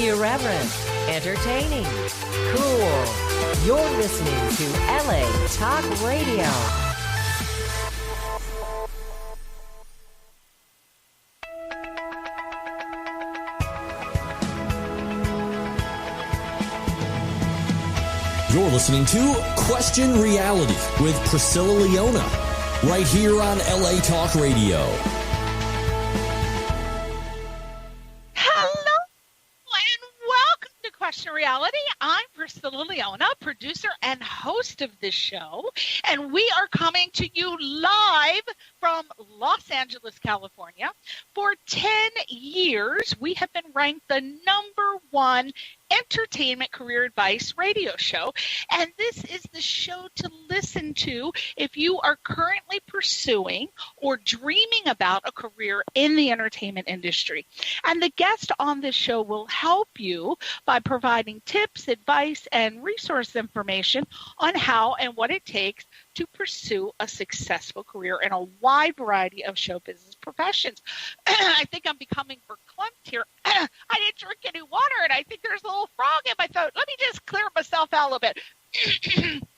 Irreverent, entertaining, cool. You're listening to LA Talk Radio. You're listening to Question Reality with Priscilla Leona, right here on LA Talk Radio. Hello, and welcome to Question Reality. I'm Priscilla Leona, producer and host of this show, and we are coming to you live from Los Angeles, California. For 10 years, we have been ranked the #1 entertainment career advice radio show, and this is the show to listen to if you are currently pursuing or dreaming about a career in the entertainment industry. And the guest on this show will help you by providing tips, advice, and resource information on how and what it takes to pursue a successful career in a wide variety of show business professions. I think I'm becoming verklempt here. I didn't drink any water, and I think there's a little frog in my throat. Let me just clear myself out a little bit.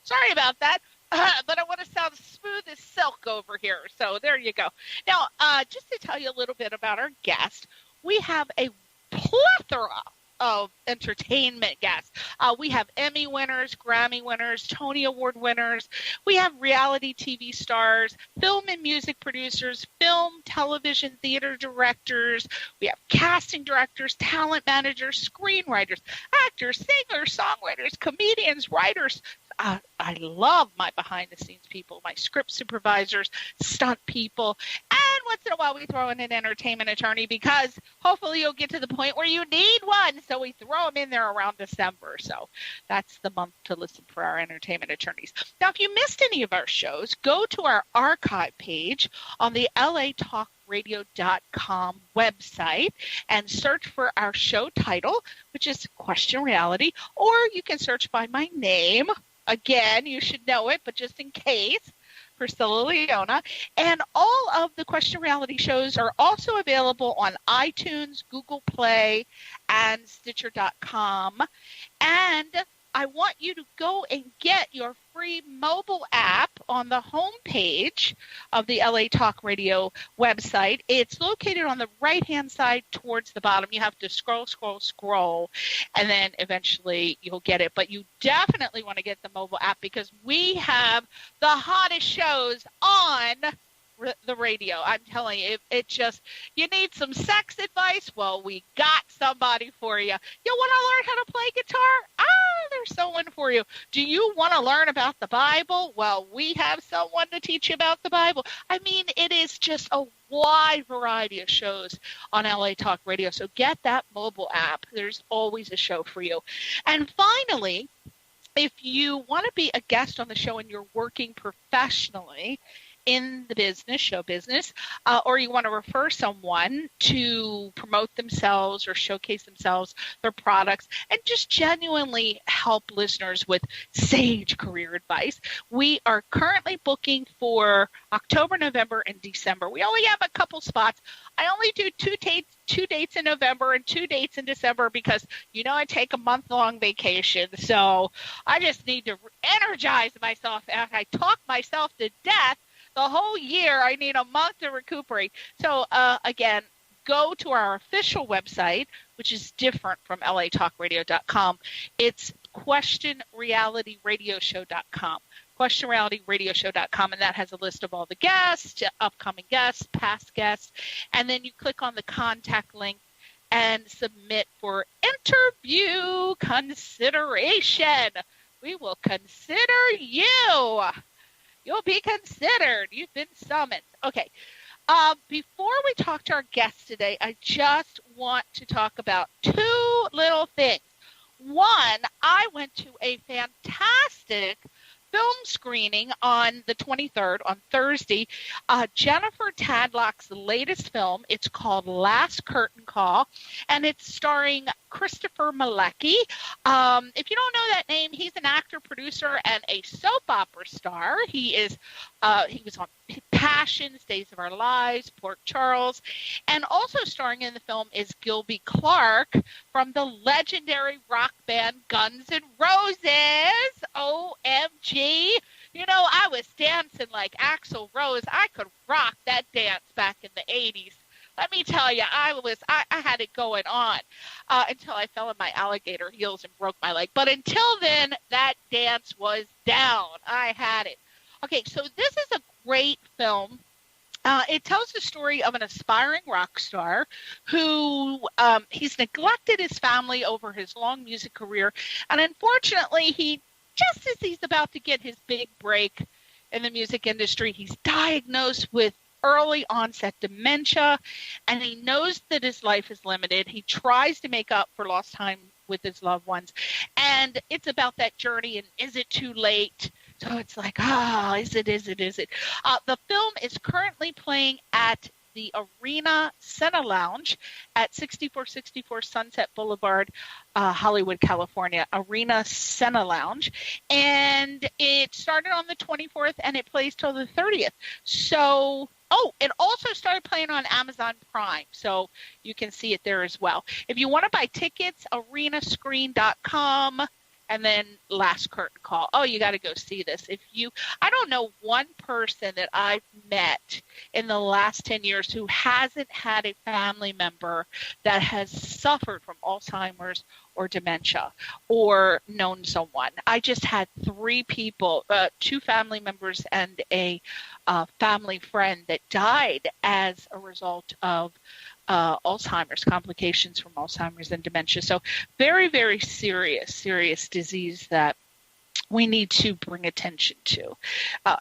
Sorry about that, but I want to sound smooth as silk over here. So there you go. Now, just to tell you a little bit about our guest, we have a plethora of entertainment guests. We have Emmy winners, Grammy winners, Tony Award winners. We have reality TV stars, film and music producers, film, television, theater directors. We have casting directors, talent managers, screenwriters, actors, singers, songwriters, comedians, writers. I love my behind-the-scenes people, my script supervisors, stunt people, and once in a while we throw in an entertainment attorney because hopefully you'll get to the point where you need one, so we throw them in there around December. So that's the month to listen for our entertainment attorneys. Now, if you missed any of our shows, go to our archive page on the latalkradio.com website and search for our show title, which is Question Reality, or you can search by my name. Again, you should know it, but just in case, Priscilla Leona. And all of the Question Reality shows are also available on iTunes, Google Play, and Stitcher.com. And I want you to go and get your free mobile app on the homepage of the LA Talk Radio website. It's located on the right-hand side towards the bottom. You have to scroll, and then eventually you'll get it. But you definitely want to get the mobile app because we have the hottest shows on the radio. I'm telling you, it just, you need some sex advice? Well, we got somebody for you. You want to learn how to play guitar? There's someone for you. Do you want to learn about the Bible? Well, we have someone to teach you about the Bible. I mean, it is just a wide variety of shows on LA Talk Radio. So get that mobile app. There's always a show for you. And finally, if you want to be a guest on the show and you're working professionally in the business, show business, or you want to refer someone to promote themselves or showcase themselves, their products, and just genuinely help listeners with sage career advice, we are currently booking for October, November, and December. We only have a couple spots. I only do two dates in November and 2 dates in December because, you know, I take a month-long vacation. So I just need to energize myself. After I talk myself to death the whole year, I need a month to recuperate. So, again, go to our official website, which is different from latalkradio.com. It's questionrealityradioshow.com. questionrealityradioshow.com, and that has a list of all the guests, upcoming guests, past guests, and then you click on the contact link and submit for interview consideration. We will consider you. You'll be considered. You've been summoned. Okay. Before we talk to our guests today, I just want to talk about two little things. One, I went to a fantastic film screening on the 23rd, on Thursday. Jennifer Tadlock's latest film. It's called Last Curtain Call, and it's starring Christopher Malecki. If you don't know that name, he's an actor, producer, and a soap opera star. He was on Passions, Days of Our Lives, Port Charles, and also starring in the film is Gilby Clarke from the legendary rock band Guns N' Roses. OMG. You know, I was dancing like Axl Rose. I could rock that dance back in the 80s. Let me tell you, I had it going on until I fell in my alligator heels and broke my leg. But until then, that dance was down. I had it. Okay, so this is a great film. It tells the story of an aspiring rock star who he's neglected his family over his long music career. And unfortunately, just as he's about to get his big break in the music industry, he's diagnosed with early onset dementia, and he knows that his life is limited. He tries to make up for lost time with his loved ones, and it's about that journey and is it too late? So it's like, is it? The film is currently playing at the Arena Cine Lounge at 6464 Sunset Boulevard, Hollywood, California. Arena Cine Lounge. And it started on the 24th and it plays till the 30th. So, it also started playing on Amazon Prime. So you can see it there as well. If you want to buy tickets, arenascreen.com. And then last curtain call. You got to go see this. I don't know one person that I've met in the last 10 years who hasn't had a family member that has suffered from Alzheimer's or dementia or known someone. I just had 3 people, 2 family members and a family friend that died as a result of Alzheimer's, complications from Alzheimer's and dementia. So very, very serious disease that we need to bring attention to.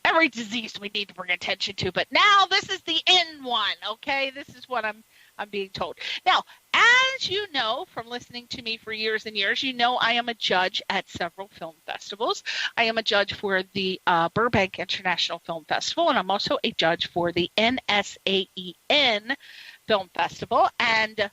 Every disease we need to bring attention to, but now this is the end one, okay? This is what I'm being told. Now, as you know from listening to me for years and years, you know I am a judge at several film festivals. I am a judge for the Burbank International Film Festival, and I'm also a judge for the NSAEN Film Festival, and at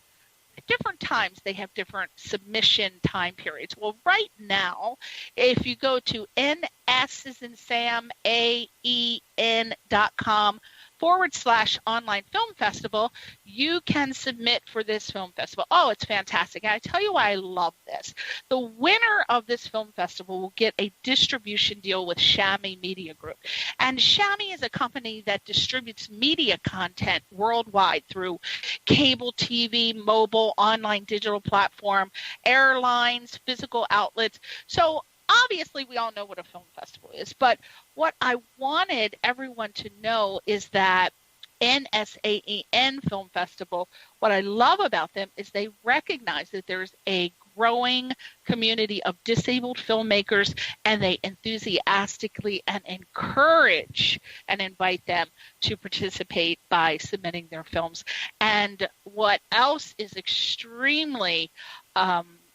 different times they have different submission time periods. Well, right now, if you go to NSAEN.com/online film festival, you can submit for this film festival. It's fantastic. And I tell you why I love this. The winner of this film festival will get a distribution deal with Chamois Media Group. And Chamois is a company that distributes media content worldwide through cable TV, mobile, online digital platform, airlines, physical outlets. So obviously, we all know what a film festival is, but what I wanted everyone to know is that NSAEN Film Festival, what I love about them is they recognize that there's a growing community of disabled filmmakers, and they enthusiastically and encourage and invite them to participate by submitting their films. And what else is extremely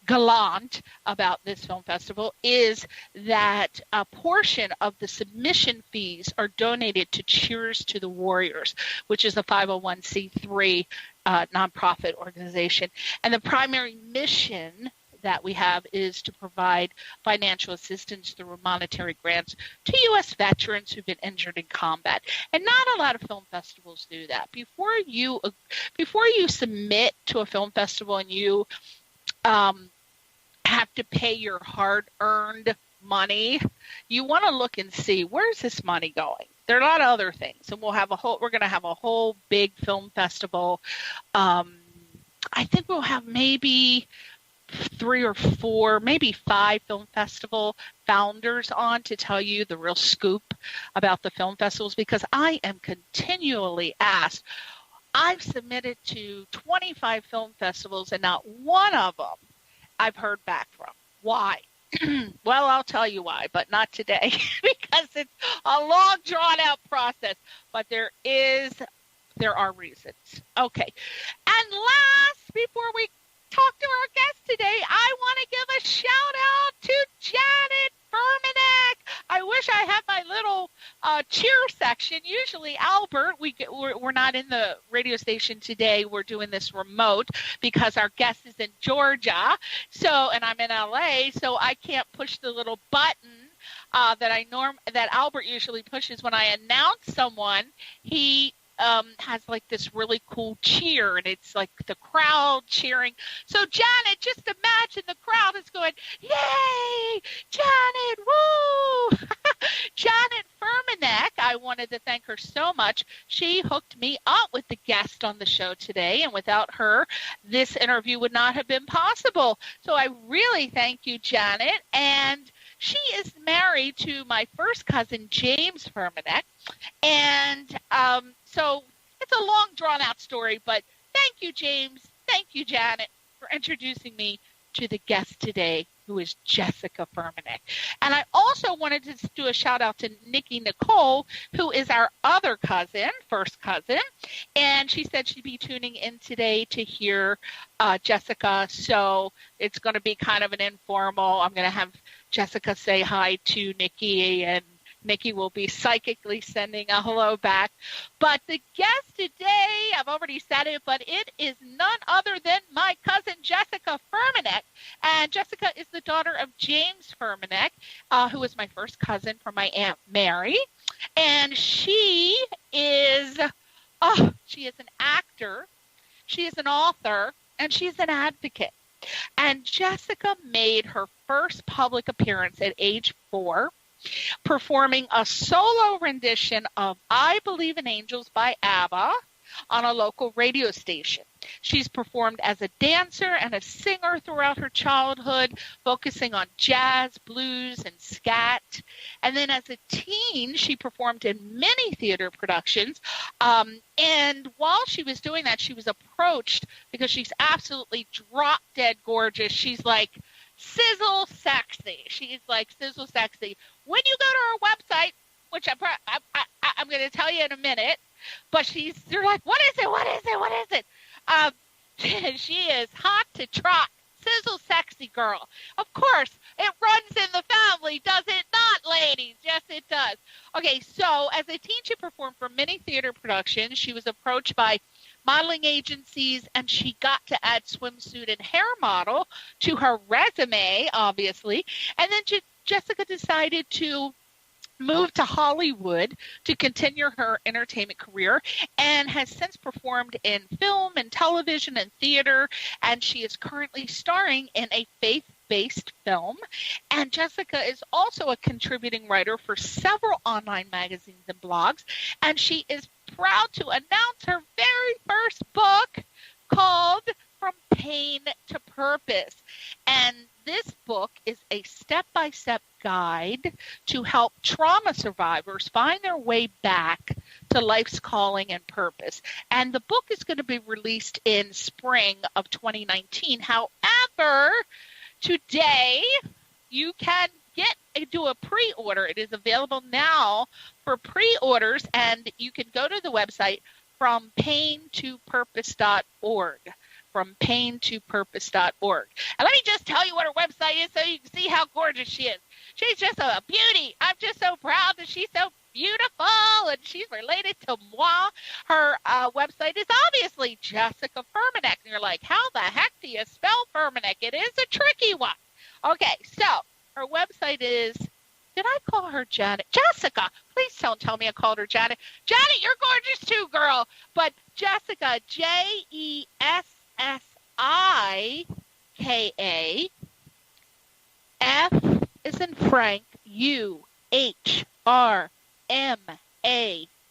gallant about this film festival is that a portion of the submission fees are donated to Cheers to the Warriors, which is a 501c3 nonprofit organization. And the primary mission that we have is to provide financial assistance through monetary grants to U.S. veterans who've been injured in combat. And not a lot of film festivals do that. Before you submit to a film festival and you have to pay your hard-earned money, you want to look and see, where's this money going? There are a lot of other things, and we're going to have a whole big film festival. I think we'll have maybe 3 or 4, maybe 5 film festival founders on to tell you the real scoop about the film festivals, because I am continually asked. I've submitted to 25 film festivals, and not one of them I've heard back from. Why? Well, I'll tell you why, but not today, because it's a long, drawn-out process. But there are reasons. Okay. And last, before we talk to our guest today, I want to give a shout-out to Janet Fuhrmaneck. I wish I had my little cheer section. Usually, Albert, we're not in the radio station today. We're doing this remote because our guest is in Georgia. So, and I'm in LA, so I can't push the little button that Albert usually pushes when I announce someone. He has like this really cool cheer, and it's like the crowd cheering. So Janet, just imagine the crowd is going, yay, Janet, woo! Janet Fuhrmaneck, I wanted to thank her so much. She hooked me up with the guest on the show today, and without her, this interview would not have been possible. So I really thank you, Janet. And she is married to my first cousin, James Fuhrmaneck. And so it's a long, drawn-out story, but thank you, James. Thank you, Janet, for introducing me to the guest today, who is Jessika Fuhrmaneck. And I also wanted to do a shout-out to Nikki Nicole, who is our other cousin, first cousin. And she said she'd be tuning in today to hear Jessika. So it's going to be kind of an informal. I'm going to have Jessika say hi to Nikki, and Nikki will be psychically sending a hello back. But the guest today, I've already said it, but it is none other than my cousin Jessika Fuhrmaneck. And Jessika is the daughter of James Fuhrmaneck, who is my first cousin from my Aunt Mary. And she is an actor, she is an author, and she's an advocate. And Jessika made her first public appearance at age 4, performing a solo rendition of I Believe in Angels by ABBA on a local radio station. She's performed as a dancer and a singer throughout her childhood, focusing on jazz, blues, and scat. And then as a teen, she performed in many theater productions. And while she was doing that, she was approached because she's absolutely drop-dead gorgeous. She's like sizzle sexy. She's like sizzle sexy. When you go to her website, which I'm going to tell you in a minute, but they're like, what is it? What is it? What is it? She is hot to trot, sizzle sexy girl. Of course, it runs in the family, does it not, ladies? Yes, it does. Okay, so as a teen, she performed for many theater productions. She was approached by modeling agencies, and she got to add swimsuit and hair model to her resume, obviously. And then Jessika decided to move to Hollywood to continue her entertainment career, and has since performed in film and television and theater, and she is currently starring in a faith-based film. And Jessika is also a contributing writer for several online magazines and blogs, and she is proud to announce her very first book called From Pain to Purpose. And this book is a step-by-step guide to help trauma survivors find their way back to life's calling and purpose. And the book is going to be released in spring of 2019. However, today you can do a pre-order. It is available now for pre-orders, and you can go to the website FromPainToPurpose.org. FromPainToPurpose.org. And let me just tell you what her website is so you can see how gorgeous she is. She's just a beauty. I'm just so proud that she's so beautiful, and she's related to moi. Her website is obviously Jessika Fuhrmaneck. And you're like, how the heck do you spell Fuhrmaneck? It is a tricky one. Okay, so her website is, did I call her Janet? Jessika. Please don't tell me I called her Janet. Janet, you're gorgeous too, girl. But Jessika, Jessika, F is in Frank, U-H-R-M-A,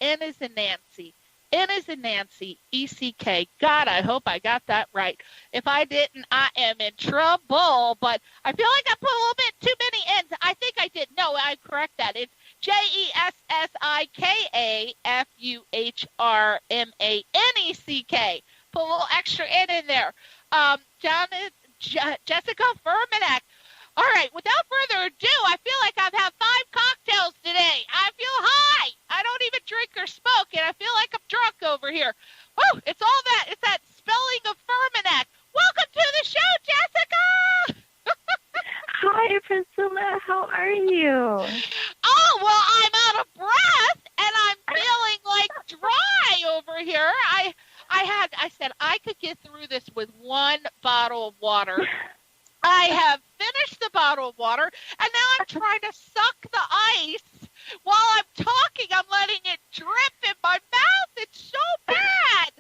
N is in Nancy, N is in Nancy, E-C-K. God, I hope I got that right. If I didn't, I am in trouble. But I feel like I put a little bit too many N's. I think I did. No, I correct that. It's Jessika Put a little extra N in there. Jessika Fuhrmaneck. All right, without further ado, I feel like I've had 5 cocktails today. I feel high. I don't even drink or smoke, and I feel like I'm drunk over here. Woo, it's all that. It's that spelling of Fuhrmaneck. Welcome to the show, Jessika. Hi, Priscilla. How are you? Oh, said I could get through this with one bottle of water. I have finished the bottle of water, and now I'm trying to suck the ice. While I'm talking, I'm letting it drip in my mouth. It's so bad.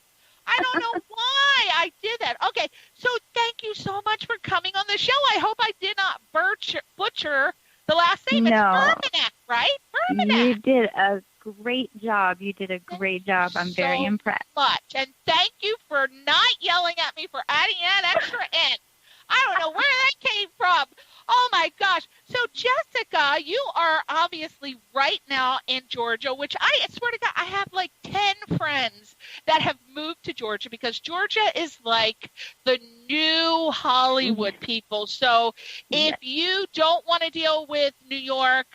I don't know why I did that. Okay, so thank you so much for coming on the show. I hope I did not butcher the last name. No. It's Fuhrmaneck, right? Fuhrmaneck. You did a great job. I'm very impressed. Much. And thank you for not yelling at me for adding that extra N. I don't know where that came from. Oh, my gosh. So, Jessika, you are obviously right now in Georgia, which I swear to God, I have like 10 friends that have moved to Georgia because Georgia is like the new Hollywood people. So if you don't want to deal with New York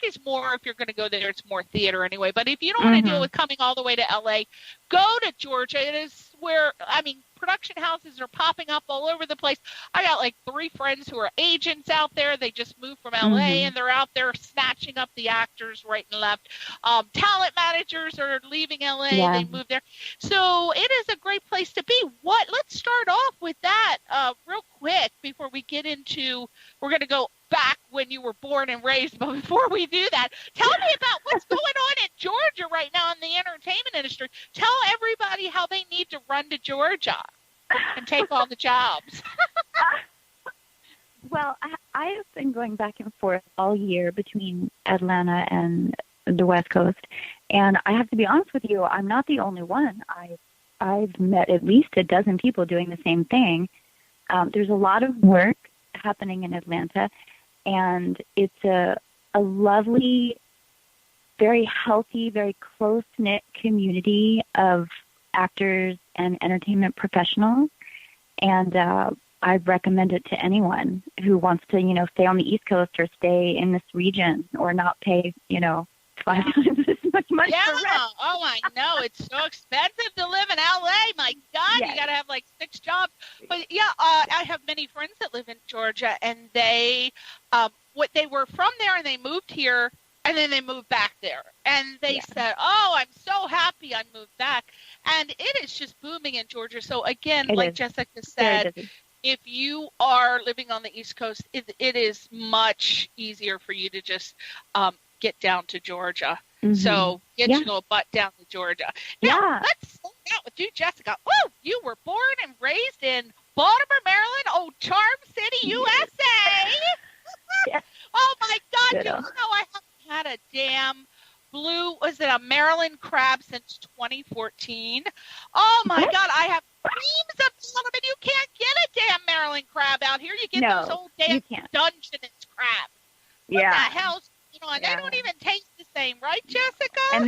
is more, if you're going to go there, it's more theater anyway. But if you don't want to deal with coming all the way to L.A., go to Georgia. It is where, production houses are popping up all over the place. I got like 3 friends who are agents out there. They just moved from LA and they're out there snatching up the actors right and left. Talent managers are leaving LA. They moved there. So it is a great place to be. Let's start off with that real quick before we get into, we're going to go back when you were born and raised. But before we do that, tell me about what's going on in Georgia right now in the entertainment industry. Tell everybody how they need to run to Georgia and take all the jobs. Well, I've been going back and forth all year between Atlanta and the West Coast. And I have to be honest with you, I'm not the only one. I've met at least a dozen people doing the same thing. There's a lot of work happening in Atlanta, and it's a lovely, very healthy, very close-knit community of actors and entertainment professionals. And I recommend it to anyone who wants to, stay on the East Coast or stay in this region or not pay, 5 times as much money for rent. Oh, I know. It's so expensive to live in L.A. My God, you got to have like 6 jobs. But I have many friends that live in Georgia, and they were from there and they moved here, and then they moved back there. And they said, "Oh, I'm so happy I moved back." And it is just booming in Georgia. So again, like Jessika said, if you are living on the East Coast, it is much easier for you to just get down to Georgia. So get your little butt down to Georgia. Now, let's start out with you, Jessika. Oh, you were born and raised in Baltimore, Maryland, old Charm City, USA. Oh, my God. Good. You know I haven't had a damn a Maryland crab since 2014. Oh, my God. I have dreams of them, and you can't get a damn Maryland crab out here. You get those old damn Dungeness crabs. What the hell? And they don't even taste the same, right, Jessika? And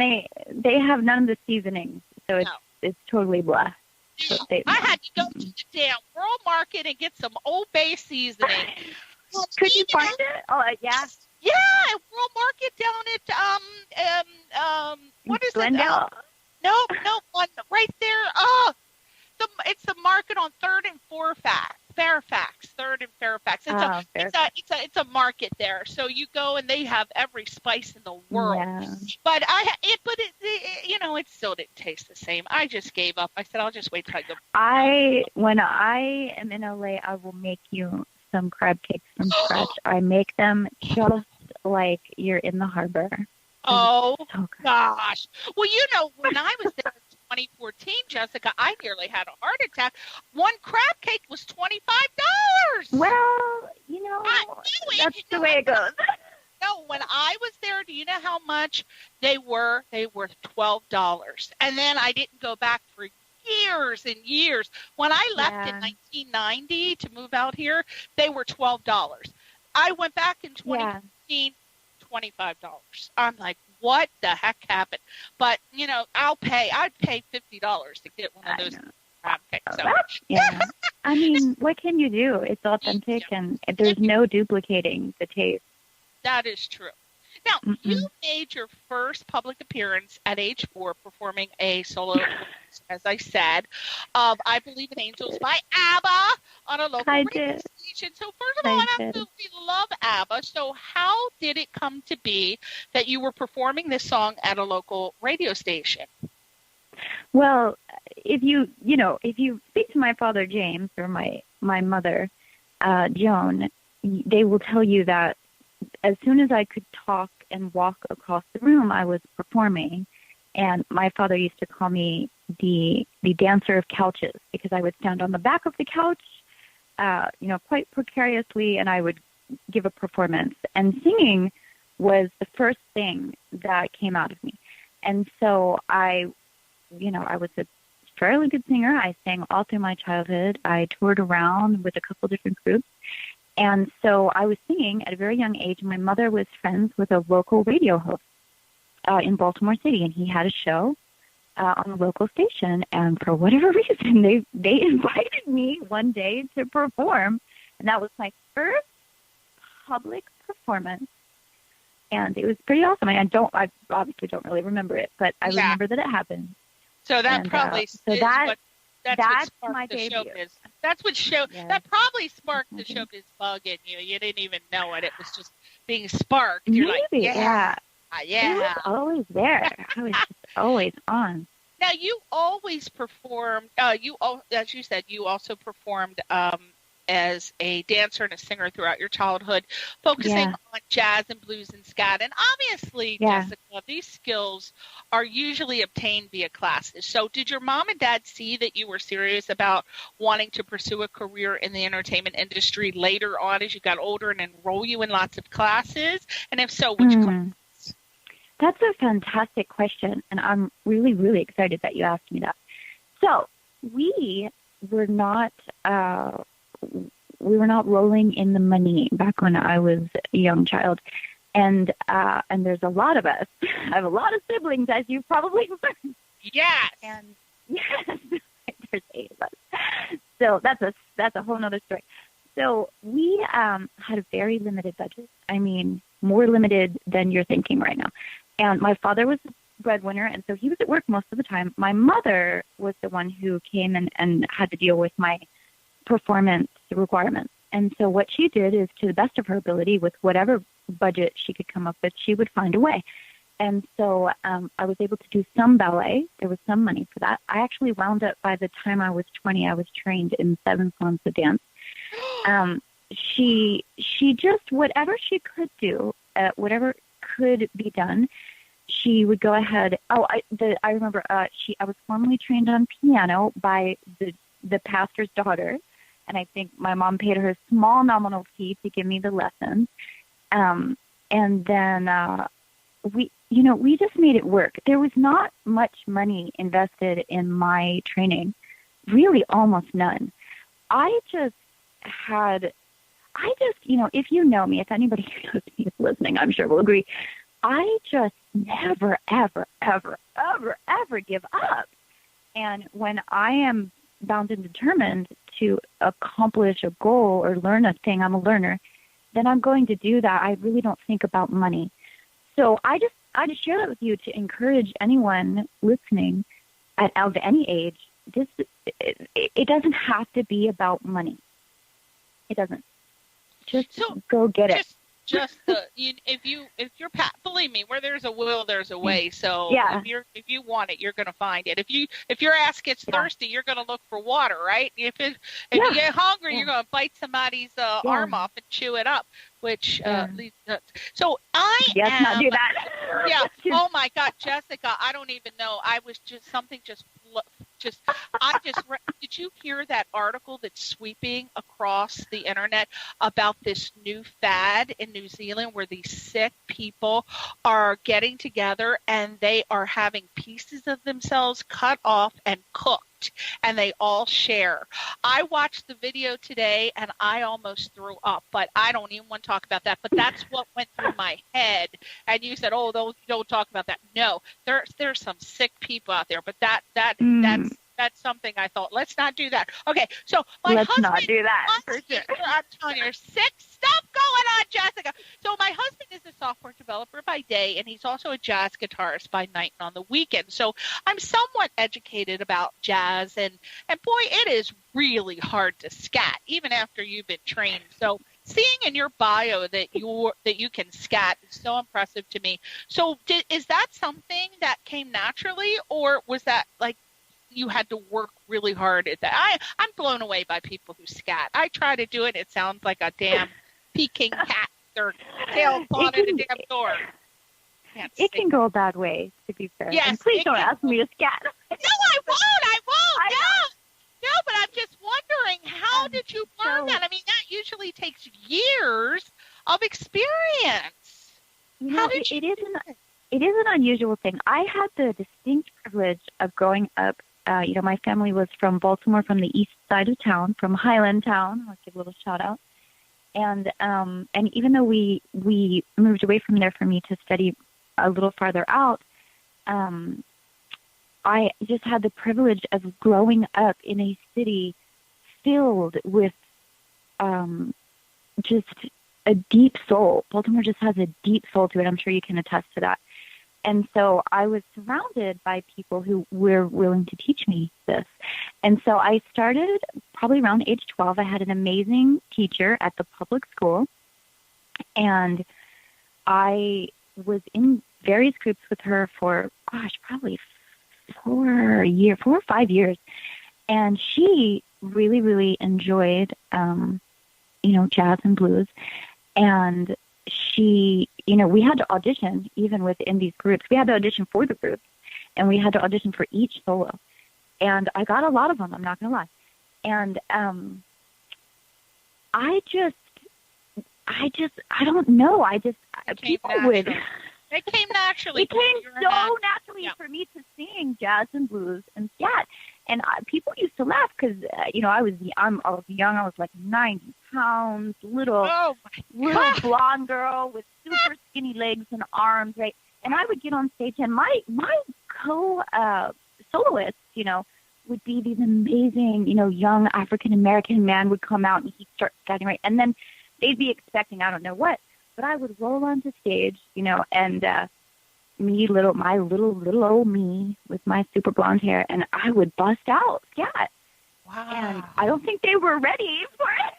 they have none of the seasonings, so it's totally blah. No. I had to go to the damn World Market and get some Old Bay seasoning. Could you find it? Oh, yeah. Yeah, World Market down at what is Glendale? it? No, one right there. It's the market on 3rd and Fairfax. 3rd and Fairfax. It's a market there. So you go and they have every spice in the world. Yeah. But it still didn't taste the same. I just gave up. I said I'll just wait till I go. When I am in LA, I will make you some crab cakes from scratch. I make them just like you're in the harbor. Oh, so gosh. Well, when I was there in 2014, Jessika, I nearly had a heart attack. One crab cake was $25. Well, that's the way it goes. No, when I was there, do you know how much they were? They were $12. And then I didn't go back for years and years. When I left in 1990 to move out here, they were $12. I went back in 2015, $25. I'm like, what the heck happened? But, I'd pay $50 to get one of those crab cakes. So. What can you do? It's authentic, and there's no duplicating the taste. That is true. Now, you made your first public appearance at age 4 performing a solo, as I said, of I Believe in Angels by ABBA on a local radio station. So first of all, I absolutely love ABBA. So how did it come to be that you were performing this song at a local radio station? Well, if you speak to my father, James, or my mother, Joan, they will tell you that as soon as I could talk and walk across the room, I was performing. And my father used to call me the dancer of couches, because I would stand on the back of the couch, quite precariously, and I would give a performance. And singing was the first thing that came out of me. And so I was a fairly good singer. I sang all through my childhood. I toured around with a couple different groups. And so I was singing at a very young age. My mother was friends with a local radio host in Baltimore City, and he had a show on the local station. And for whatever reason, they invited me one day to perform, and that was my first public performance. And it was pretty awesome. I obviously don't really remember it, but I remember that it happened. So that probably that's my debut. Showbiz. That's what that probably sparked the showbiz bug in you. You didn't even know it. It was just being sparked. You're Maybe, like, yeah. It was always there. I was just always on. Now, you always performed, as you said, you also performed as a dancer and a singer throughout your childhood, focusing on jazz and blues and scat. And obviously, Jessika, these skills are usually obtained via classes. So did your mom and dad see that you were serious about wanting to pursue a career in the entertainment industry later on as you got older and enroll you in lots of classes? And if so, which classes? That's a fantastic question, and I'm really, really excited that you asked me that. So we were not rolling in the money back when I was a young child, and there's a lot of us. I have a lot of siblings, as you've probably learned. Yes. And yes, there's 8 of us. So that's a whole other story. So we had a very limited budget. I mean, more limited than you're thinking right now. And my father was the breadwinner, and so he was at work most of the time. My mother was the one who came and had to deal with my performance requirements. And so what she did is, to the best of her ability, with whatever budget she could come up with, she would find a way. And so I was able to do some ballet. There was some money for that. I actually wound up, by the time I was 20, I was trained in 7 forms of dance. She just, whatever she could do, whatever could be done, she would go ahead. I remember I was formally trained on piano by the pastor's daughter, and I think my mom paid her a small nominal fee to give me the lessons. And then we just made it work. There was not much money invested in my training, really almost none. If you know me, if anybody who knows me is listening, I'm sure will agree, I just never, ever, ever, ever, ever give up. And when I am bound and determined to accomplish a goal or learn a thing, I'm a learner, then I'm going to do that. I really don't think about money. So I just share that with you to encourage anyone listening of any age. It doesn't have to be about money. It doesn't. Just go get it. If you're believe me, where there's a will, there's a way. So if you want it, you're going to find it. If your ass gets thirsty, you're going to look for water, right? If you get hungry, you're going to bite somebody's arm off and chew it up. Which leads to, so I not do that. Oh my God, Jessika, I don't even know. I was did you hear that article that's sweeping across the internet about this new fad in New Zealand where these sick people are getting together and they are having pieces of themselves cut off and cooked, and they all share. I watched the video today and I almost threw up, but I don't even want to talk about that. But that's what went through my head. And you said, "Oh, don't talk about that." No, there's some sick people out there, but that's something I thought, let's not do that. Okay, so let's not do that. For sure. I'm telling you, there's sick stuff going on, Jessika. So my husband is a software developer by day, and he's also a jazz guitarist by night and on the weekend. So I'm somewhat educated about jazz, and boy, it is really hard to scat, even after you've been trained. So seeing in your bio that you can scat is so impressive to me. So is that something that came naturally, or was that like you had to work really hard at that. I'm blown away by people who scat. I try to do it. It sounds like a damn Peking cat with their tail clawed at a damn door. It can go a bad way, to be fair. Yes, and please don't ask me to scat. No, I won't. No, but I'm just wondering, how did you learn that? I mean, that usually takes years of experience. You know, it is an unusual thing. I had the distinct privilege of growing up. My family was from Baltimore, from the east side of town, from Highland Town. I'll give a little shout out. And even though we moved away from there for me to study a little farther out, I just had the privilege of growing up in a city filled with just a deep soul. Baltimore just has a deep soul to it. I'm sure you can attest to that. And so I was surrounded by people who were willing to teach me this. And so I started probably around age 12. I had an amazing teacher at the public school, and I was in various groups with her for, probably 4 or 5 years. And she really, really enjoyed, jazz and blues. And she, we had to audition even within these groups. We had to audition for the groups, and we had to audition for each solo. And I got a lot of them, I'm not going to lie. And I don't know. People would... It came naturally. It came so naturally for me to sing jazz and blues and scat. And people used to laugh because, I was young. I was like 90 pounds, little blonde girl with super skinny legs and arms, right? And I would get on stage, and my co-soloists, would be these amazing, young African-American man would come out and he'd start scatting, right? And then they'd be expecting, I don't know what. But I would roll onto stage, and my little old me with my super blonde hair, and I would bust out scat. Wow. And I don't think they were ready for it.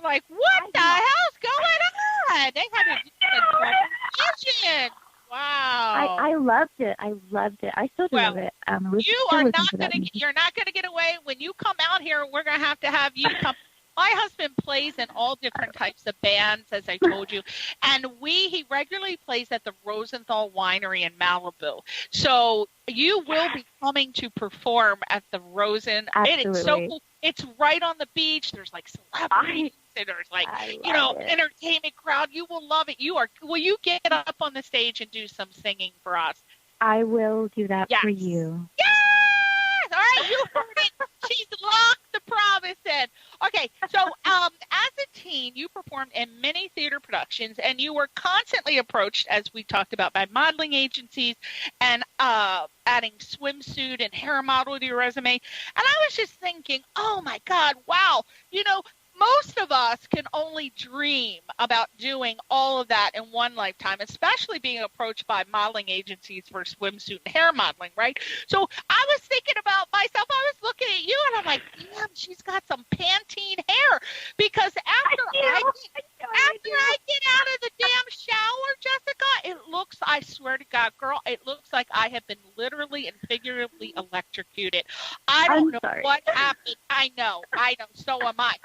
Like, what the hell's going on? They had a vision. Wow. I loved it. I still do love it. You're not going to get away. When you come out here, we're going to have you come. My husband plays in all different types of bands, as I told you, and he regularly plays at the Rosenthal Winery in Malibu. So you will be coming to perform at the Rosen. Absolutely. It is so cool. It's right on the beach. There's like celebrities. There's like entertainment crowd. You will love it. Will you get up on the stage and do some singing for us? I will do that for you. Yes! All right, you heard it. She's locked the promise in. Okay, so as a teen, you performed in many theater productions, and you were constantly approached, as we talked about, by modeling agencies and adding swimsuit and hair model to your resume. And I was just thinking, oh, my God, wow. Most of us can only dream about doing all of that in one lifetime, especially being approached by modeling agencies for swimsuit and hair modeling, right? So I was thinking about myself. I was looking at you, and I'm like, damn, she's got some Pantene hair. Because after I get out of the damn shower, Jessika, I swear to God, girl, it looks like I have been literally and figuratively electrocuted. I don't know what happened. I know. So am I.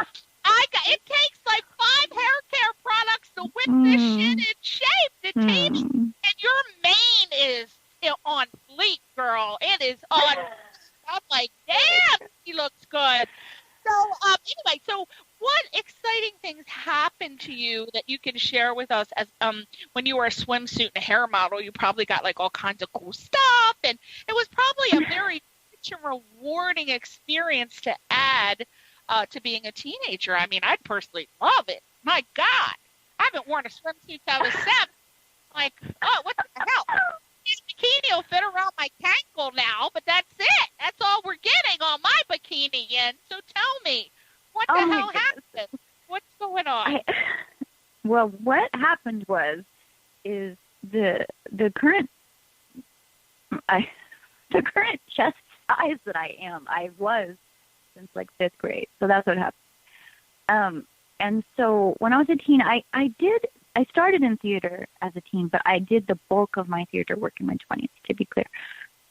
It takes like 5 hair care products to whip this shit in shape. It takes, and your mane is on fleek, girl. It is on. I'm like, damn, he looks good. So anyway, what exciting things happened to you that you can share with us as when you were a swimsuit and hair model? You probably got like all kinds of cool stuff, and it was probably a very rich and rewarding experience to add to being a teenager. I mean, I'd personally love it. My God, I haven't worn a swimsuit since I was 7. Like, oh, what the hell? This bikini will fit around my ankle now, but that's it. That's all we're getting on my bikini in. So tell me, what the hell happened? What's going on? Well, what happened is the current chest size that I was since like 5th grade. So that's what happened. And so when I was a teen, I started in theater as a teen, but I did the bulk of my theater work in my 20s, to be clear.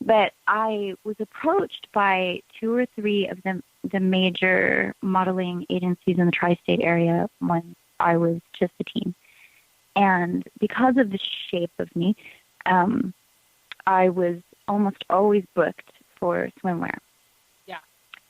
But I was approached by 2 or 3 of the major modeling agencies in the tri-state area when I was just a teen. And because of the shape of me, I was almost always booked for swimwear. Yeah.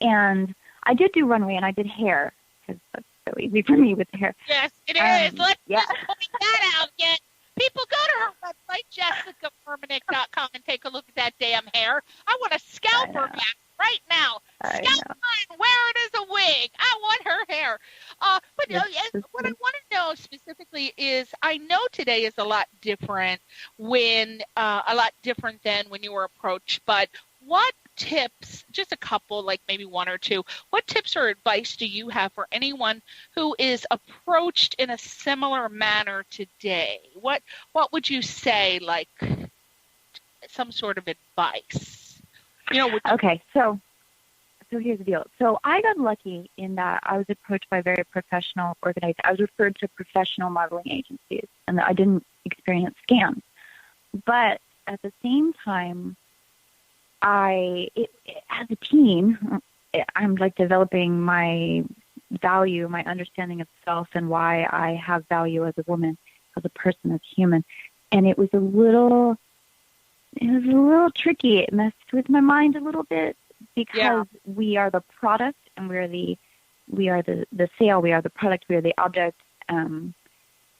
And I did do runway, and I did hair, because that's so easy for me with the hair. Yes, it is. Let's yeah. just point that out yet. People, go to her website, JessikaFuhrmaneck.com, and take a look at that damn hair. I want a scalper back right now. Scalp mine, wear it as a wig. I want her hair. But what I want to know specifically is, I know today is a lot different than when you were approached, but what tips, just a couple, like maybe 1 or 2, what tips or advice do you have for anyone who is approached in a similar manner today? What would you say, like some sort of advice? Okay, so here's the deal. So I got lucky in that I was approached by very professional organizations. I was referred to professional modeling agencies, and I didn't experience scams. But at the same time, as a teen, I'm like developing my value, my understanding of self, and why I have value as a woman, as a person, as human. And it was a little tricky. It messed with my mind a little bit, because we are the product, and we are the sale, we are the product, we are the object. And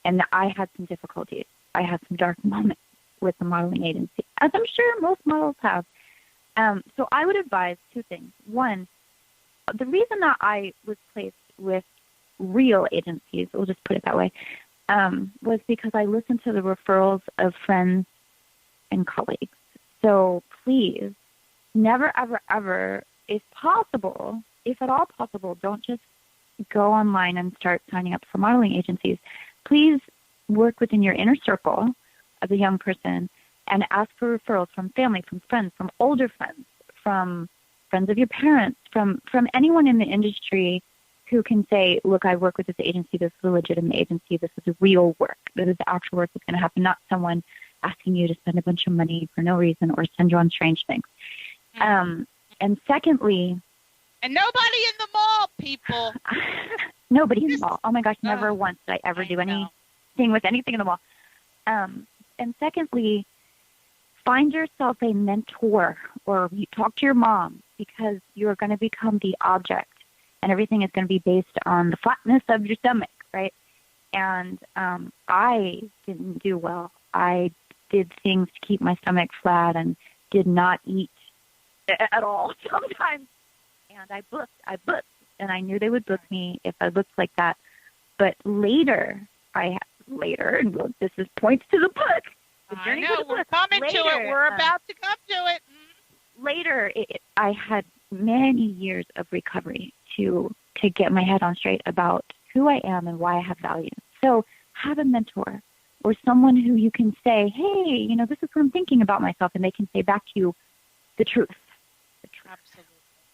I had some difficulties. I had some dark moments with the modeling agency, as I'm sure most models have. So I would advise 2 things. 1, the reason that I was placed with real agencies, we'll just put it that way, was because I listened to the referrals of friends and colleagues. So please, never, ever, ever, if possible, if at all possible, don't just go online and start signing up for modeling agencies. Please work within your inner circle as a young person and ask for referrals from family, from friends, from older friends, from friends of your parents, from anyone in the industry who can say, look, I work with this agency, this is a legitimate agency, this is real work, this is the actual work that's going to happen, not someone asking you to spend a bunch of money for no reason or send you on strange things. And secondly... And nobody in the mall, people. Nobody in the mall. Oh, my gosh, never once did I ever do anything with anything in the mall. And secondly, find yourself a mentor, or you talk to your mom, because you're going to become the object, and everything is going to be based on the flatness of your stomach, right? And I didn't do well. I did things to keep my stomach flat and did not eat at all sometimes. And I booked, and I knew they would book me if I looked like that. But later, and this is points to the book. I know, we're coming to it. We're about to come to it. Later, I had many years of recovery to get my head on straight about who I am and why I have value. So have a mentor or someone who you can say, hey, this is what I'm thinking about myself, and they can say back to you the truth.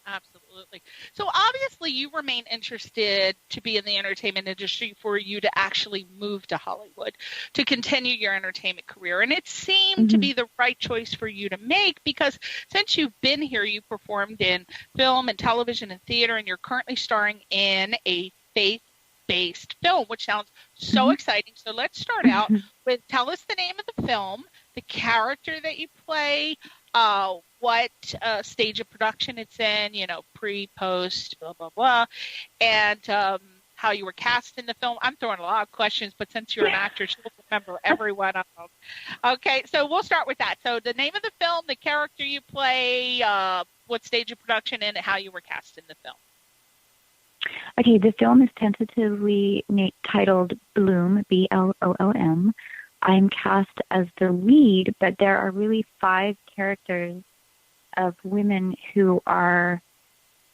Absolutely. So obviously you remain interested to be in the entertainment industry for you to actually move to Hollywood, to continue your entertainment career. And it seemed to be the right choice for you to make, because since you've been here, you performed in film and television and theater, and you're currently starring in a faith-based film, which sounds so exciting. So let's start out with, tell us the name of the film, the character that you play, what stage of production it's in, pre, post, blah, blah, blah, and how you were cast in the film. I'm throwing a lot of questions, but since you're an actress, you'll remember every one of them. Okay, so we'll start with that. So the name of the film, the character you play, what stage of production, and how you were cast in the film. Okay, the film is tentatively titled Bloom, Bloom. I'm cast as the lead, but there are really 5 characters of women who are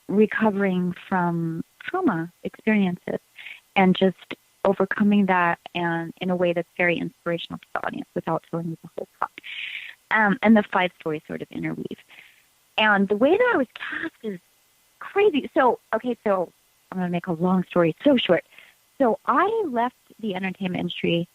recovering from trauma experiences and just overcoming that, and in a way that's very inspirational to the audience without telling you the whole plot. And the 5 stories sort of interweave. And the way that I was cast is crazy. So I'm going to make a long story so short. So I left the entertainment industry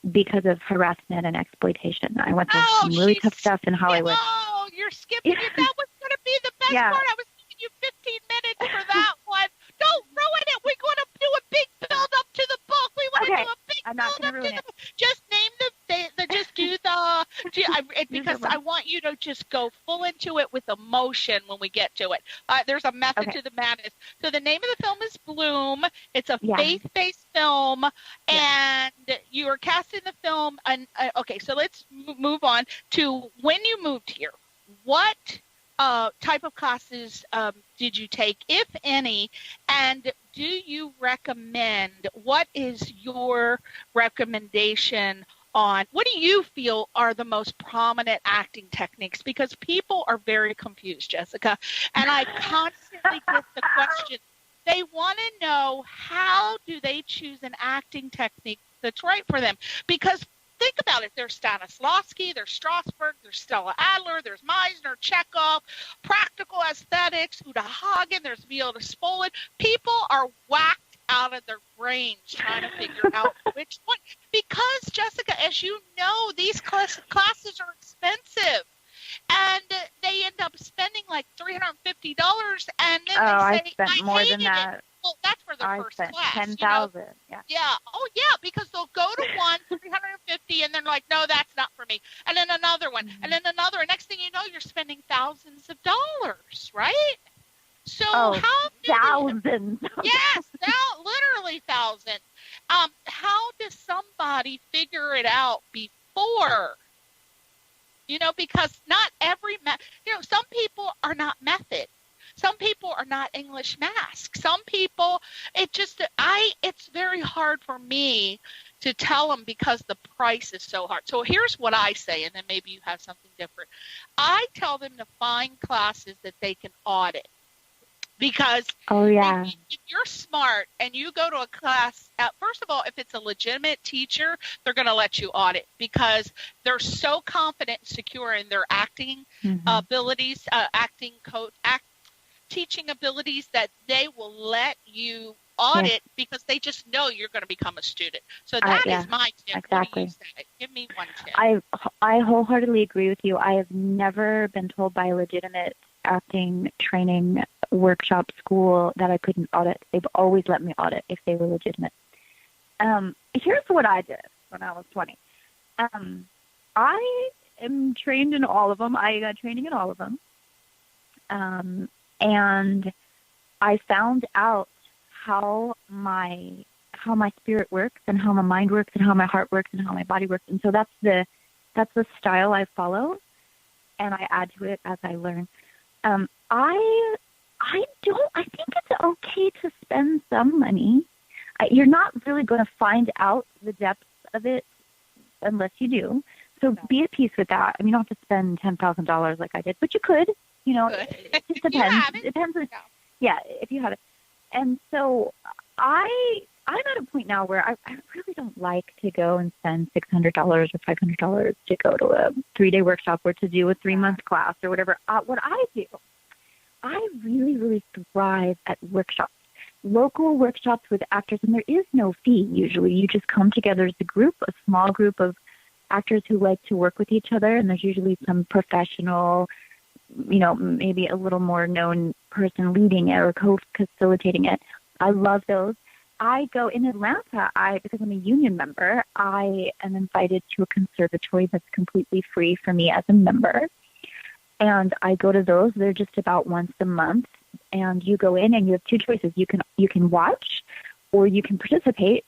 because of harassment and exploitation. I went through some really tough stuff in Hollywood. Oh, you're skipping it. That was going to be the best part. I was giving you 15 minutes for that one. Don't ruin it. We're going to do a big build up to the book. We want to do a big build up to the book. Just name just do because I want you to just go full into it with emotion when we get to it. There's a method to the madness. So the name of the film is Bloom. It's a faith-based film, and you are cast in the film. And okay, so let's move on to when you moved here. What type of classes did you take, if any, and do you recommend? What is your recommendation on what do you feel are the most prominent acting techniques? Because people are very confused, Jessika, and I constantly get the question. They want to know, how do they choose an acting technique that's right for them? Because think about it. There's Stanislavski, there's Strasberg, there's Stella Adler, there's Meisner, Chekhov, practical aesthetics, Uta Hagen, there's Viola Spolin. People are whacked out of their brains trying to figure out which one. Because, Jessika, as you know, these classes are expensive. And they end up spending like $350, and then they say, I spent more than that. It. Well, that's for the first class. $10,000. Yeah. Oh, yeah, because they'll go to one, $350, and they're like, no, that's not for me. And then another one, and then another. And next thing you know, you're spending thousands of dollars, right? So thousands. Yes, literally thousands. How does somebody figure it out before? Because not every some people are not method. Some people are not English mask. Some people, it's very hard for me to tell them because the price is so hard. So here's what I say, and then maybe you have something different. I tell them to find classes that they can audit. Because if you're smart and you go to a class, first of all, if it's a legitimate teacher, they're going to let you audit because they're so confident and secure in their acting abilities, teaching abilities that they will let you audit because they just know you're going to become a student. So that is my tip. Exactly. Give me one tip. I wholeheartedly agree with you. I have never been told by a legitimate acting training workshop school that I couldn't audit. They've always let me audit if they were legitimate. Here's what I did when I was 20. I am trained in all of them. I got training in all of them. And I found out how my spirit works and how my mind works and how my heart works and how my body works. And so that's the style I follow, and I add to it as I learn. I think it's okay to spend some money. You're not really going to find out the depths of it unless you do. So be at peace with that. I mean, you don't have to spend $10,000 like I did, but you could. It just depends. It depends on, if you have it. And so I'm at a point now where I really don't like to go and spend $600 or $500 to go to a 3-day workshop or to do a 3-month class or whatever. What I do, I really, really thrive at workshops, local workshops with actors, and there is no fee usually. You just come together as a small group of actors who like to work with each other, and there's usually some professional, maybe a little more known person leading it or co-facilitating it. I love those. I go in Atlanta, because I'm a union member, I am invited to a conservatory that's completely free for me as a member. And I go to those. They're just about once a month. And you go in and you have 2 choices. You can watch or you can participate.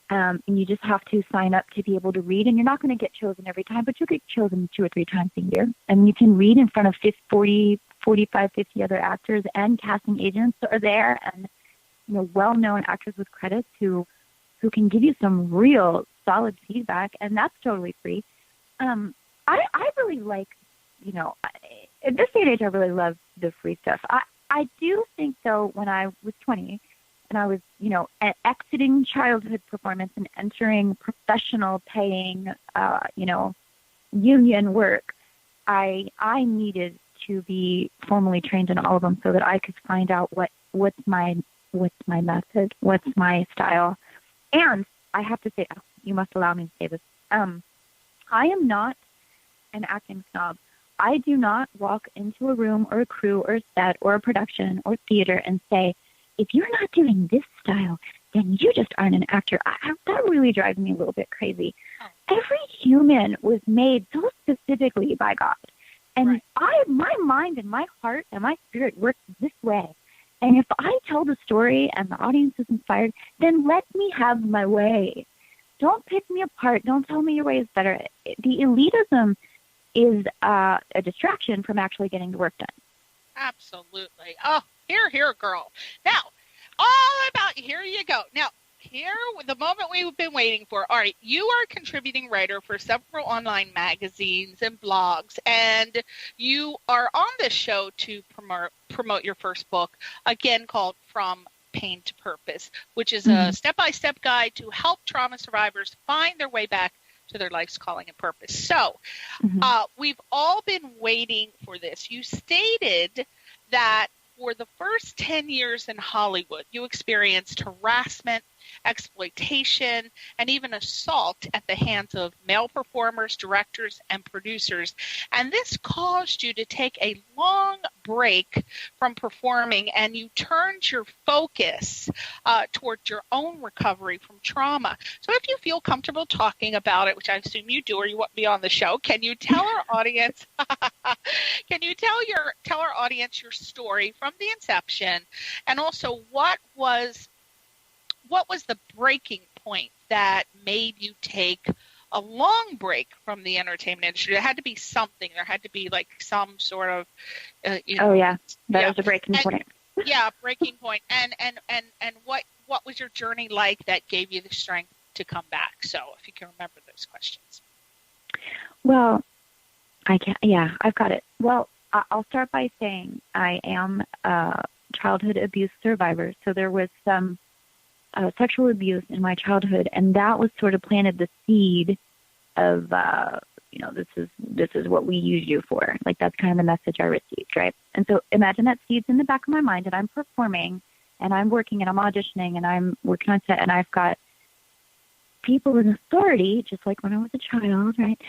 And you just have to sign up to be able to read. And you're not going to get chosen every time, but you'll get chosen 2 or 3 times a year. And you can read in front of 45, 50 other actors, and casting agents are there, and well-known actors with credits who can give you some real solid feedback, and that's totally free. I really like, at this day and age, I really love the free stuff. I do think, though, when I was 20 and I was, exiting childhood performance and entering professional paying, union work, I needed to be formally trained in all of them so that I could find out what's my method, what's my style. And I have to say, you must allow me to say this, I am not an acting snob. I do not walk into a room or a crew or a set or a production or theater and say, if you're not doing this style, then you just aren't an actor. That really drives me a little bit crazy. Every human was made so specifically by God. And my mind and my heart and my spirit works this way. And if I tell the story and the audience is inspired, then let me have my way. Don't pick me apart. Don't tell me your way is better. The elitism is a distraction from actually getting the work done. Absolutely. Oh, here, girl. Now, all about, here you go. Now, here, the moment we've been waiting for. All right, you are a contributing writer for several online magazines and blogs, and you are on this show to promote your first book, again called From Pain to Purpose, which is a step-by-step guide to help trauma survivors find their way back to their life's calling and purpose. So we've all been waiting for this. You stated that for the first 10 years in Hollywood, you experienced harassment, exploitation, and even assault at the hands of male performers, directors, and producers. And this caused you to take a long break from performing, and you turned your focus towards your own recovery from trauma. So if you feel comfortable talking about it, which I assume you do, or you won't be on the show, can you tell our audience, tell our audience your story from the inception, and also what was the breaking point that made you take a long break from the entertainment industry? There had to be something. There had to be like some sort of, that was a breaking point. Breaking point. And what was your journey like that gave you the strength to come back? So if you can remember those questions. Well, I've got it. Well, I'll start by saying I am a childhood abuse survivor. So there was some sexual abuse in my childhood, and that was sort of planted the seed of, this is what we use you for. Like, that's kind of the message I received, right? And so imagine that seed's in the back of my mind, and I'm performing, and I'm working, and I'm auditioning, and I'm working on set, and I've got people in authority, just like when I was a child, right,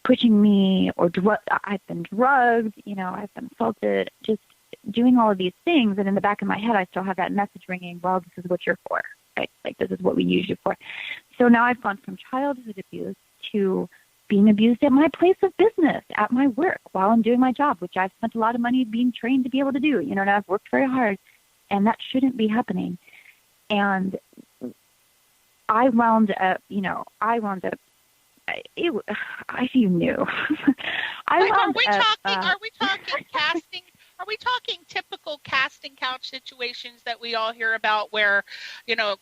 pushing me, or I've been drugged, I've been assaulted, just doing all of these things, and in the back of my head, I still have that message ringing, well, this is what you're for, right? Like, this is what we use you for. So now I've gone from childhood abuse to being abused at my place of business, at my work, while I'm doing my job, which I've spent a lot of money being trained to be able to do, and I've worked very hard, and that shouldn't be happening. And I wound up, if you knew. Are we talking casting? Are we talking typical casting couch situations that we all hear about where,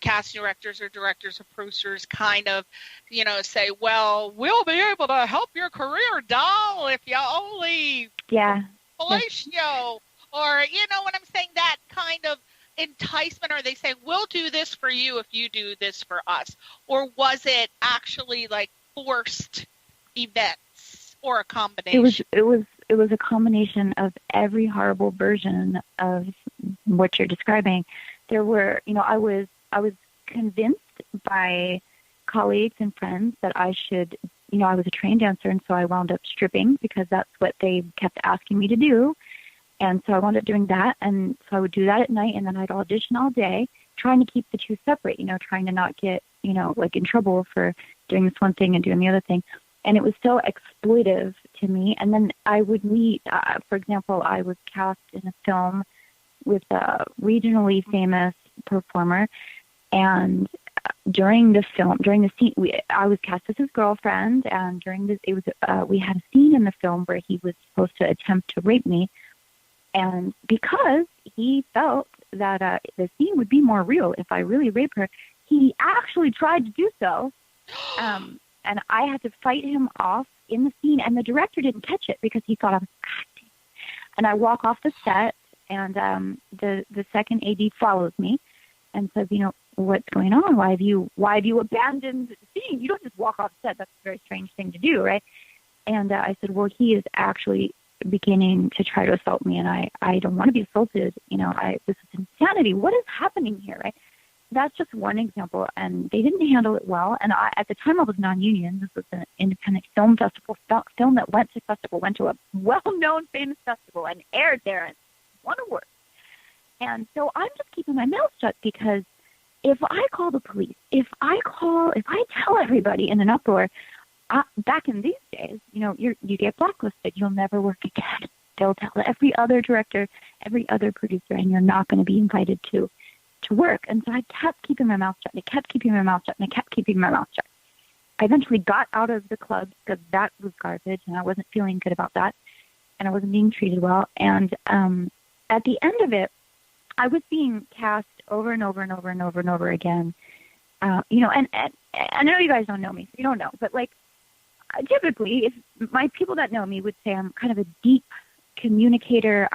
casting directors or directors or producers kind of, say, well, we'll be able to help your career, doll, if you only fellatio, or, what I'm saying, that kind of enticement, or they say, we'll do this for you if you do this for us? Or was it actually like forced events or a combination? It was a combination of every horrible version of what you're describing. There were, I was convinced by colleagues and friends that I should, I was a trained dancer, and so I wound up stripping because that's what they kept asking me to do. And so I wound up doing that, and so I would do that at night, and then I'd audition all day, trying to keep the two separate, trying to not get, like in trouble for doing this one thing and doing the other thing. And it was so exploitive to me. And then I would meet, for example, I was cast in a film with a regionally famous performer. And during the scene, I was cast as his girlfriend. And we had a scene in the film where he was supposed to attempt to rape me. And because he felt that the scene would be more real if I really raped her, he actually tried to do so. And I had to fight him off in the scene, and the director didn't catch it because he thought I was acting. And I walk off the set, and the second AD follows me and says, what's going on? Why have you abandoned the scene? You don't just walk off the set. That's a very strange thing to do, right? And I said, well, he is actually beginning to try to assault me, and I don't want to be assaulted. This is insanity. What is happening here, right? that's just one example, and they didn't handle it well. And at the time, I was non-union. This was an independent film festival, film that went to a well-known, famous festival and aired there and won awards. And so I'm just keeping my mouth shut, because if I call the police, if I tell everybody in an uproar, back in these days, you get blacklisted. You'll never work again. They'll tell every other director, every other producer, and you're not going to be invited to work. And so I kept keeping my mouth shut. I kept keeping my mouth shut, and I kept keeping my mouth shut. I eventually got out of the club because that was garbage, and I wasn't feeling good about that, and I wasn't being treated well. And at the end of it, I was being cast over and over and over and over and over again. And I know you guys don't know me, so you don't know, but like, typically, if my people that know me would say I'm kind of a deep communicator.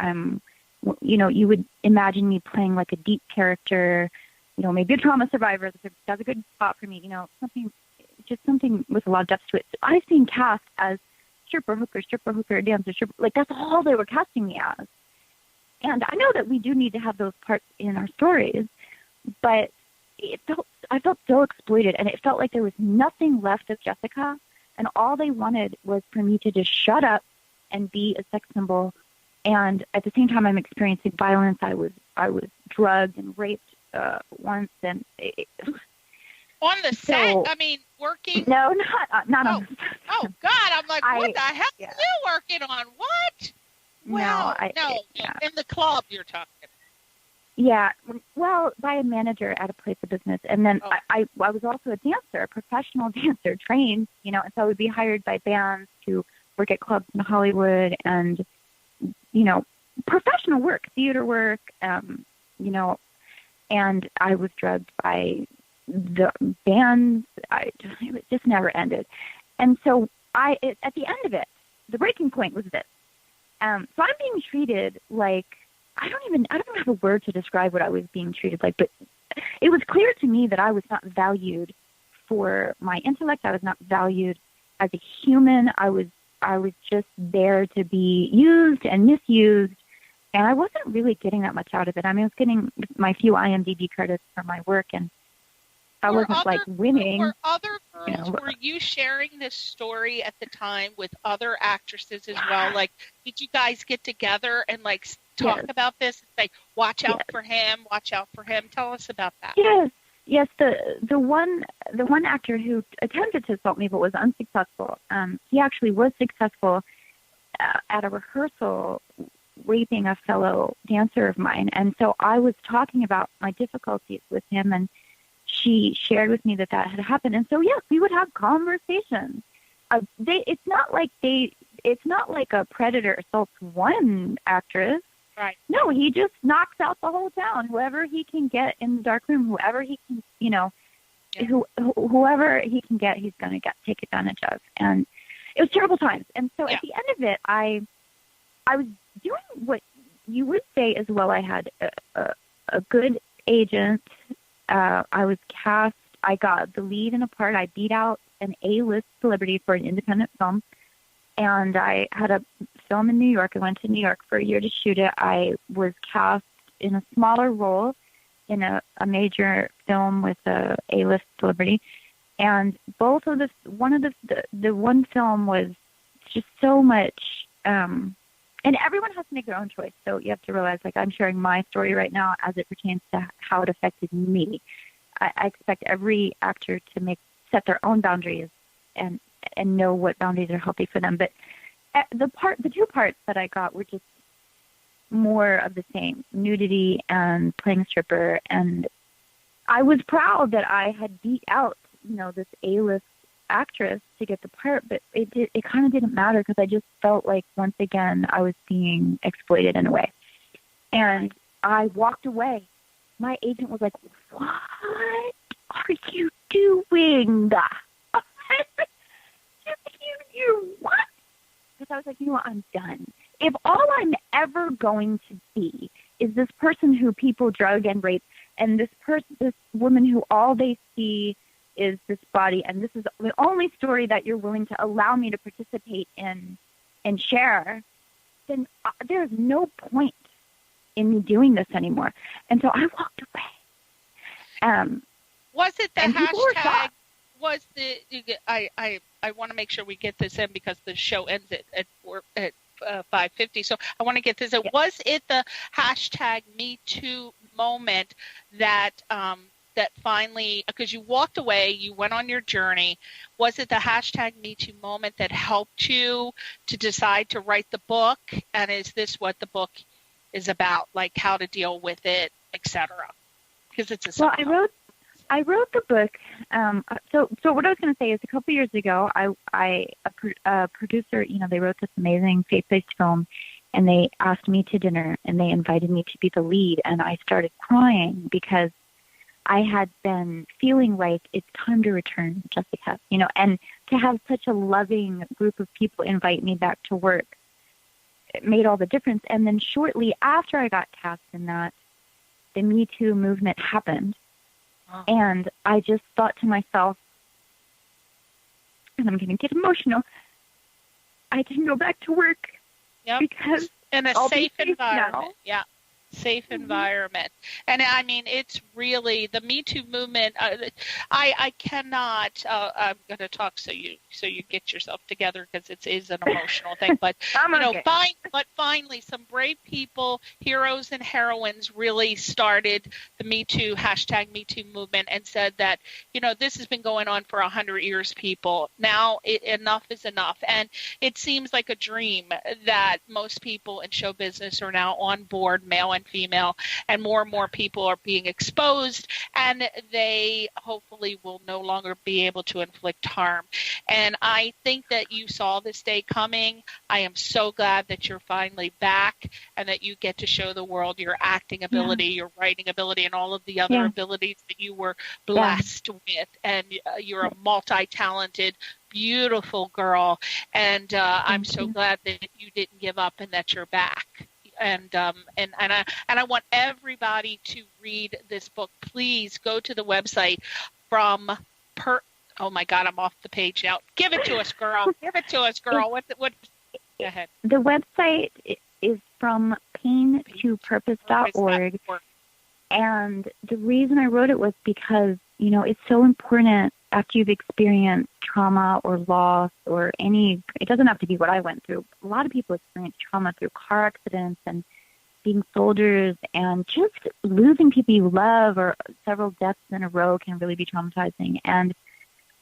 You would imagine me playing like a deep character, maybe a trauma survivor. That's a good spot for me, something with a lot of depth to it. So I've been cast as stripper, hooker, dancer, stripper. Like, that's all they were casting me as. And I know that we do need to have those parts in our stories, but I felt so exploited, and it felt like there was nothing left of Jessika, and all they wanted was for me to just shut up and be a sex symbol. And at the same time, I'm experiencing violence. I was drugged and raped once, and on the set. I mean, working. No, not on. Oh God! I'm like, what the hell are you working on? What? Well, in the club you're talking. Yeah, well, by a manager at a place of business, and then I was also a dancer, a professional dancer, trained, and so I would be hired by bands to work at clubs in Hollywood, and professional work, theater work, and I was drugged by the bands. It just never ended, and so at the end of it, the breaking point was this. So I'm being treated like, I don't have a word to describe what I was being treated like, but it was clear to me that I was not valued for my intellect. I was not valued as a human. I was just there to be used and misused, and I wasn't really getting that much out of it. I mean, I was getting my few IMDb credits for my work, and I wasn't like winning. Were other girls, were you sharing this story at the time with other actresses as well? Like, did you guys get together and like talk about this and say, watch out for him, watch out for him? Tell us about that. Yes. The one actor who attempted to assault me but was unsuccessful, he actually was successful at a rehearsal raping a fellow dancer of mine. And so I was talking about my difficulties with him, and she shared with me that had happened. And so, yes, we would have conversations. It's not like a predator assaults one actress. Right. No, he just knocks out the whole town. Whoever he can get in the dark room, whoever he can, whoever he can get, he's going to take advantage of. And it was terrible times. And so at the end of it, I was doing what you would say as well. I had a good agent. I was cast. I got the lead in a part. I beat out an A-list celebrity for an independent film. And I had a film in New York. I went to New York for a year to shoot it. I was cast in a smaller role in a major film with a A-list celebrity. And both of the one film was just so much, and everyone has to make their own choice. So you have to realize, like, I'm sharing my story right now as it pertains to how it affected me. I expect every actor to set their own boundaries and know what boundaries are healthy for them. But the two parts that I got were just more of the same, nudity and playing stripper. And I was proud that I had beat out, this A-list actress to get the part, but it kind of didn't matter because I just felt like, once again, I was being exploited in a way. And I walked away. My agent was like, "What are you doing?" You what? Because I was like, I'm done. If all I'm ever going to be is this person who people drug and rape, and this woman who all they see is this body, and this is the only story that you're willing to allow me to participate in and share, then there's no point in me doing this anymore. And so I walked away. Was it the and people were hashtag? shocked. Was the I want to make sure we get this in because the show ends at 5:50. So I want to get this in. Was it the hashtag Me Too moment that that finally, because you walked away, you went on your journey, was it the hashtag Me Too moment that helped you to decide to write the book? And is this what the book is about, like how to deal with it, etc.? Because it's a I wrote the book. So what I was going to say is a couple years ago, a producer, they wrote this amazing faith-based film, and they asked me to dinner, and they invited me to be the lead, and I started crying because I had been feeling like it's time to return, Jessika, and to have such a loving group of people invite me back to work, it made all the difference. And then shortly after I got cast in that, the Me Too movement happened. Wow. And I just thought to myself, and I'm going to get emotional, I can go back to work because in a safe environment. Now. Yeah. Safe environment. And I mean, it's really the Me Too movement. I cannot, I'm going to talk so you get yourself together because it is an emotional thing, but finally some brave people, heroes and heroines really started the Me Too, hashtag Me Too movement and said that, this has been going on for 100 years, people. Now enough is enough. And it seems like a dream that most people in show business are now on board, male and female, and more people are being exposed, and they hopefully will no longer be able to inflict harm. And I think that you saw this day coming. I am so glad that you're finally back and that you get to show the world your acting ability, your writing ability, and all of the other abilities that you were blessed with. And you're a multi-talented, beautiful girl. And I'm so glad that you didn't give up and that you're back. And I want everybody to read this book. Please go to the website oh my God, I'm off the page now. Give it to us, girl. Give it to us, girl. What? Go ahead. The website is from paintopurpose.org. And the reason I wrote it was because, it's so important after you've experienced trauma or loss or it doesn't have to be what I went through. A lot of people experience trauma through car accidents and being soldiers, and just losing people you love or several deaths in a row can really be traumatizing. And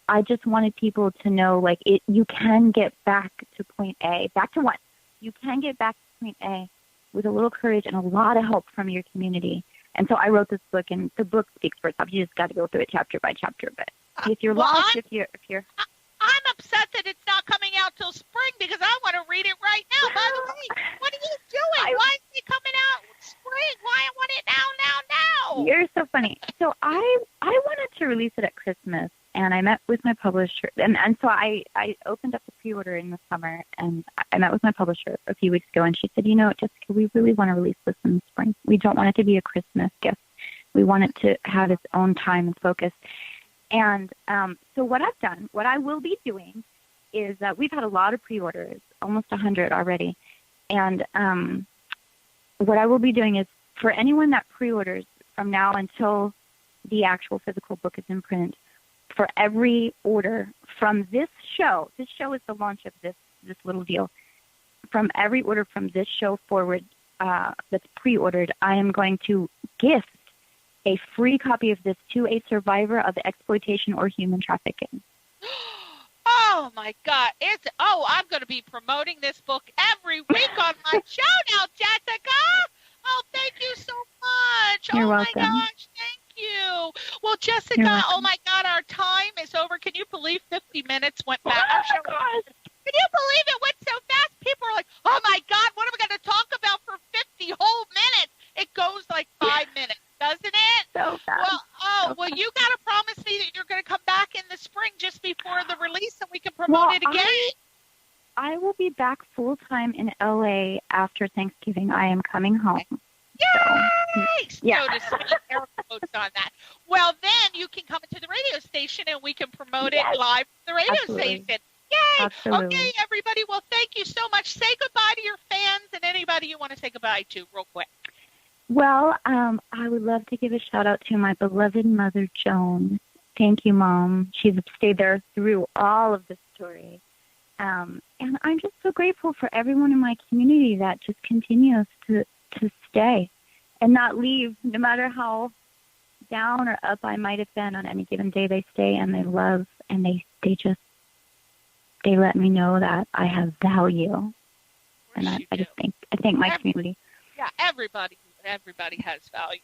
I just wanted people to know, you can get back to point A, back to one. You can get back to point A with a little courage and a lot of help from your community. And so I wrote this book, and the book speaks for itself. You just got to go through it chapter by chapter. But if you're lost, if you're I'm upset that it's not coming out till spring because I want to read it right now. By the way, what are you doing? Why is it coming out spring? Why I want it now? You're so funny. So I wanted to release it at Christmas, and I met with my publisher, and so I opened up the pre-order in the summer, and I met with my publisher a few weeks ago, and she said, Jessika, we really want to release this in the spring. We don't want it to be a Christmas gift. We want it to have its own time and focus. And so what I will be doing is we've had a lot of pre-orders, almost 100 already. And what I will be doing is for anyone that pre-orders from now until the actual physical book is in print, for every order from this show is the launch of this little deal. From every order from this show forward that's pre-ordered, I am going to gift a free copy of this to a survivor of exploitation or human trafficking. Oh my God! I'm going to be promoting this book every week on my show now, Jessika. Oh, thank you so much. You're welcome. My gosh, thank you. Well, Jessika, oh my God, our time is over. Can you believe 50 minutes went back? Oh, gosh. Can you believe it went so fast? People are like, oh my God, what are we going to talk about for 50 whole minutes? It goes like 5 minutes. Doesn't it? So fast. Well, you got to promise me that you're going to come back in the spring just before the release and we can promote it again. I will be back full-time in LA after Thanksgiving. I am coming home. Yay! So, yeah. So to speak, air quotes on that. Well, then you can come into the radio station and we can promote it live from the radio station. Yay! Absolutely. Okay, everybody. Well, thank you so much. Say goodbye to your fans and anybody you want to say goodbye to real quick. Well, I would love to give a shout out to my beloved mother, Joan. Thank you, Mom. She's stayed there through all of the story. And I'm just so grateful for everyone in my community that just continues to stay and not leave, no matter how down or up I might have been on any given day. They stay and they love, and they let me know that I have value. And I thank my community. Yeah, everybody has value.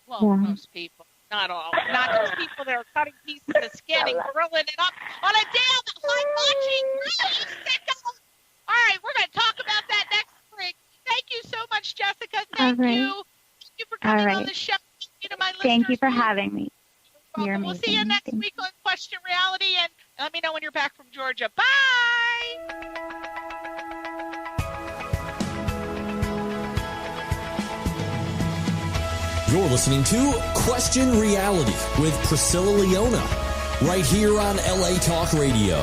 Most people, not all, not those people that are cutting pieces of skin and grilling it up on a damn hibachi grill. All right, we're going to talk about that next week. Thank you so much, Jessika. Thank you. Thank you for coming on the show. Thank you for having me. You're amazing. We'll see you next week on Question Reality, and let me know when you're back from Georgia. Bye. You're listening to Question Reality with Priscilla Leona, right here on LA Talk Radio.